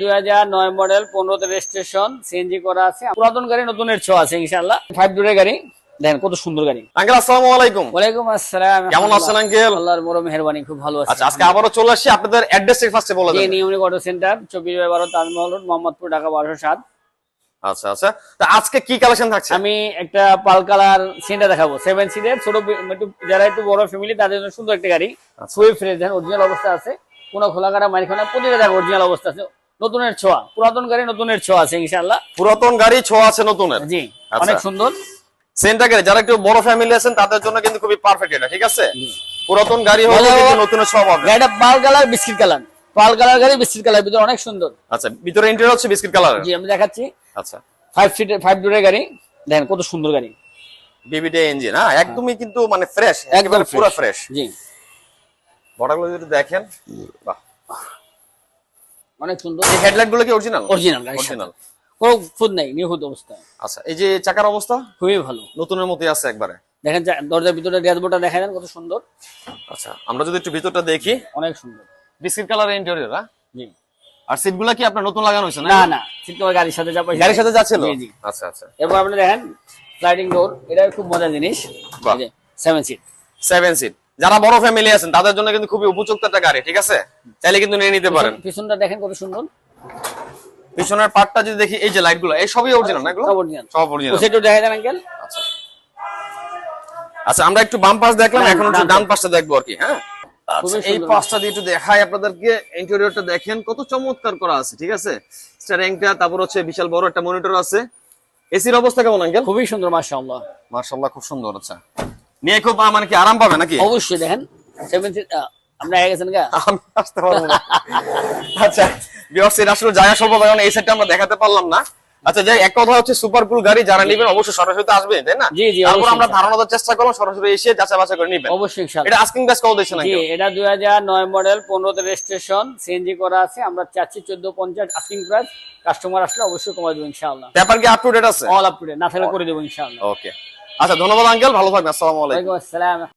2009 model, 15তে registration, CNG করা আছে। পুরাতন গাড়ি নতুনের ছোঁয়া আছে ইনশাআল্লাহ। 5 ডোরের গাড়ি, দেখেন কত সুন্দর গাড়ি। আঙ্কেল আসসালামু আলাইকুম। ওয়ালাইকুম আসসালাম। কেমন আছেন আঙ্কেল? আল্লাহর বড় মেহেরবানি, খুব ভালো আছি। আচ্ছা, আজকে আবারো চলে আসছি, আপনাদের অ্যাড্রেসটা ফার্স্টে বলে দেন। নিউনিক auto centre, 24/12 Taj Mahal road, Mohammadpur, Dhaka 1207। আচ্ছা আচ্ছা, তো আজকে কি কালেকশন থাকছে? আমি একটা পাল কালার সিনটা দেখাবো, 7 সিটের, ছোট যারা একটু বড় ফ্যামিলি তাদের জন্য সুন্দর একটা গাড়ি। ফুল ফ্রেশ, দেখেন অরিজিনাল অবস্থা আছে, কোনো খোলা কাটা মাইখানা প্রতিটা দেখো অরিজিনাল অবস্থা আছে। নতুনের ছোঁয়া, পুরাতন গাড়ি নতুনের ছোঁয়া আছে ইনশাআল্লাহ। পুরাতন গাড়ি ছোঁয়া আছে নতুনের। জি, আচ্ছা। অনেক সুন্দর। সেন্টা গাড়ি যারা একটু বড় ফ্যামিলি আছেন তাদের জন্য কিন্তু খুবই পারফেক্ট এটা, ঠিক আছে? পুরাতন গাড়ি হলে কিন্তু নতুনের ছোঁয়া পাবে। গাড়িটা পাল কালার, বিস্কিট কালার, পাল কালার গাড়ি, বিস্কিট কালার, ভিতরে অনেক সুন্দর। আচ্ছা, ভিতরে ইন্টেরিয়র হচ্ছে বিস্কিট কালারের। জি, আমি দেখাচ্ছি। আচ্ছা, 5 সিটের 5 ডোরের গাড়ি, দেখেন কত সুন্দর গাড়ি। বিবিডি ইঞ্জিন, হ্যাঁ, একদমই কিন্তু মানে ফ্রেশ, একদম একেবারে পুরো ফ্রেশ। জি, বড়গুলো যদি দেখেন, বাহ, অনেক সুন্দর। এই হেডলাইট গুলো কি অরিজিনাল? অরিজিনাল গাড়ি, অরিজিনাল, কোনো ফুদ নাই, নিখুঁত অবস্থায়। আচ্ছা, এই যে চাকার অবস্থা খুবই ভালো, নতুনের মতোই আছে একবারে। দেখেন দরজার ভিতরে ড্যাশবোর্ডটা দেখা যান কত সুন্দর। আচ্ছা, আমরা যদি একটু ভিতরটা দেখি, অনেক সুন্দর বিস্কিট কালারের ইন্টেরিয়র। হ্যাঁ, জি। আর সিটগুলো কি আপনার নতুন লাগানো হয়েছে? না না, সিট তোমার গাড়ির সাথে যাবে, গাড়ির সাথে যাচ্ছিল। জি জি। আচ্ছা আচ্ছা, এরপর আপনি দেখেন স্লাইডিং ডোর, এটা খুব মজার জিনিস। বাহ। 7 সিট, 7 সিট, যারা বড় ফ্যামিলি আছেন তাদের জন্য কিন্তু খুবই উপযুক্ত একটা গাড়ি, ঠিক আছে? চাইলে কিন্তু নিয়ে নিতে পারেন। পিছনটা দেখেন কত সুন্দর। পিছনের পার্টটা যদি দেখি, এই যে লাইটগুলো, এই সবই অরিজিনাল না? এগুলো সব অরিজিনাল, সব অরিজিনাল। সেটা দেখা যান আঙ্কেল। আচ্ছা আচ্ছা, আমরা একটু বাম পাশ দেখলাম, এখন হচ্ছে ডান পাশটা দেখবো আর কি। হ্যাঁ, আচ্ছা, এই পাশটা দিয়ে একটু দেখাই আপনাদেরকে। ইন্টেরিয়রটা দেখেন কত চমৎকার করা আছে, ঠিক আছে? স্টিয়ারিংটা, তারপর হচ্ছে বিশাল বড় একটা মনিটর আছে। এসির অবস্থা কেমন আঙ্কেল? খুবই সুন্দর, মাশাআল্লাহ। মাশাআল্লাহ, খুব সুন্দর। আচ্ছা, নিয়ে খুব মানে কি আরাম পাবে নাকি? অবশ্যই দেখেন 7 সিট। আমরা আগে গেছেন গা, আমি আসতে পারবো না। আচ্ছা, ভিউয়ার্স, এটা আসলে জায়গা স্বল্প, কারণ এই সেটটা আমরা দেখাতে পারলাম না। আচ্ছা, যাই, এক কথা হচ্ছে সুপার কুল গাড়ি যারা নেবেন অবশ্যই সরাসরি আসবেন, তাই না? জি জি, তারপর আমরা ধারণা দেওয়ার চেষ্টা করলাম, সরাসরি এসে যাচাই বাছাই করে নেবেন। অবশ্যই ইনশাআল্লাহ। এটা আস্কিং প্রাইস কত দিচ্ছেন জি, আঙ্কেল? এটা 2009 মডেল, 15তে রেজিস্ট্রেশন, সিএনজি করা আছে। আমরা চাচ্ছি 1450 আস্কিং প্রাইস। কাস্টমার আসলে অবশ্যই কমাই দেব ইনশাআল্লাহ। পেপার কি আপ টু ডেট আছে? অল আপ টু ডেট, না থাকলে করে দেব ইনশাআল্লাহ। ওকে, আচ্ছা, ধন্যবাদ আঙ্কেল, ভালো থাকবেন। আসসালামু আলাইকুম। ওয়ালাইকুম আসসালাম।